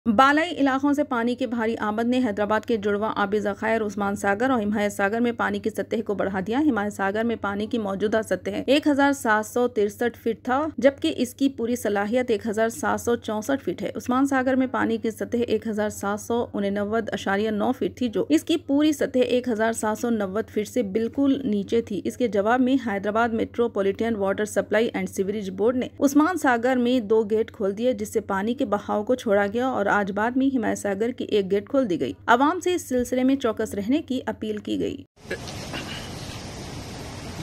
बालाई इलाकों से पानी की भारी आमद ने हैदराबाद के जुड़वा आबी ज़खायर उस्मान सागर और हिमायत सागर में पानी की सतह को बढ़ा दिया। हिमायत सागर में पानी की मौजूदा सतह 1763 फीट था, जबकि इसकी पूरी सलाहियत 1764 फीट है। उस्मान सागर में पानी की सतह 1789.9 फीट थी, जो इसकी पूरी सतह 1790 फीट से बिल्कुल नीचे थी। इसके जवाब में Hyderabad metropolitan water supply and sewerage board ने उस्मान सागर में 2 गेट खोल दिए, जिससे पानी के बहाव को छोड़ा गया और आज बाद में हिमायत सागर की 1 गेट खोल दी गई। आवाम से इस सिलसिले में चौकस रहने की अपील की गई।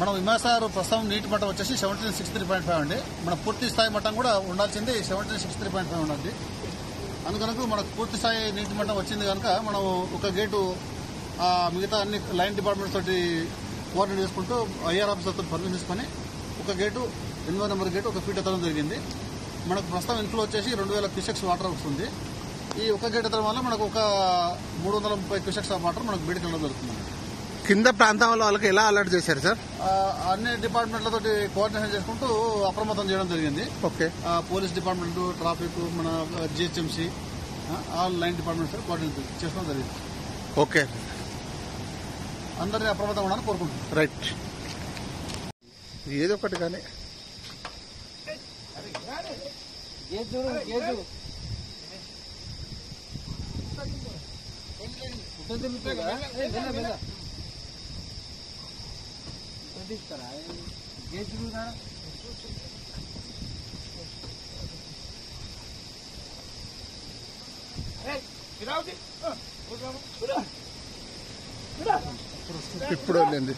మనం హిమాయత్ ప్రస్తుతం నీటి మట్టం వచ్చేసి 1763.5 అండి. మన పూర్తి స్థాయి మట్టం కూడా ఉండాల్సింది 1763.5 ఉండాలి. అందుకనకు మనకు పూర్తి స్థాయి నీటి మట్టం వచ్చింది కనుక మనం ఒక గేటు మిగతా అన్ని లైన్ డిపార్ట్మెంట్ తోటి కోఆర్డినేట్ చేసుకుంటూ ఐఆర్ ఆఫీసర్ తోటి పర్మిషన్ తీసుకొని ఒక గేటు 8వ నెంబర్ గేటు 1 ఫీట్ ఎత్తడం జరిగింది. మనకు ప్రస్తుతం ఇన్ఫ్లో వచ్చేసి 2000 క్యూసెక్స్ వాటర్ వస్తుంది. ఈ ఒక గేట్ ఎత్తడం వల్ల మనకు ఒక 330 క్యూసెక్స్ వాటర్ మనకు బయటకు వెళ్ళడం జరుగుతుంది. కింద ప్రాంతం వాళ్ళకి ఎలా అలర్ట్ చేశారు సార్? అన్ని డిపార్ట్మెంట్లతో కోఆర్డినేషన్ చేసుకుంటూ అప్రమత్తం చేయడం జరిగింది. ఓకే, పోలీస్ డిపార్ట్మెంట్, ట్రాఫిక్, మన GHMC, all line departments coordinate చేసుకోవడం జరిగింది. ఓకే, అందరినీ అప్రమత్తం ఉండాలని కోరుకుంటున్నాం. రైట్. ఏదో ఒకటి కానీ ఇప్పుడు వెళ్ళింది.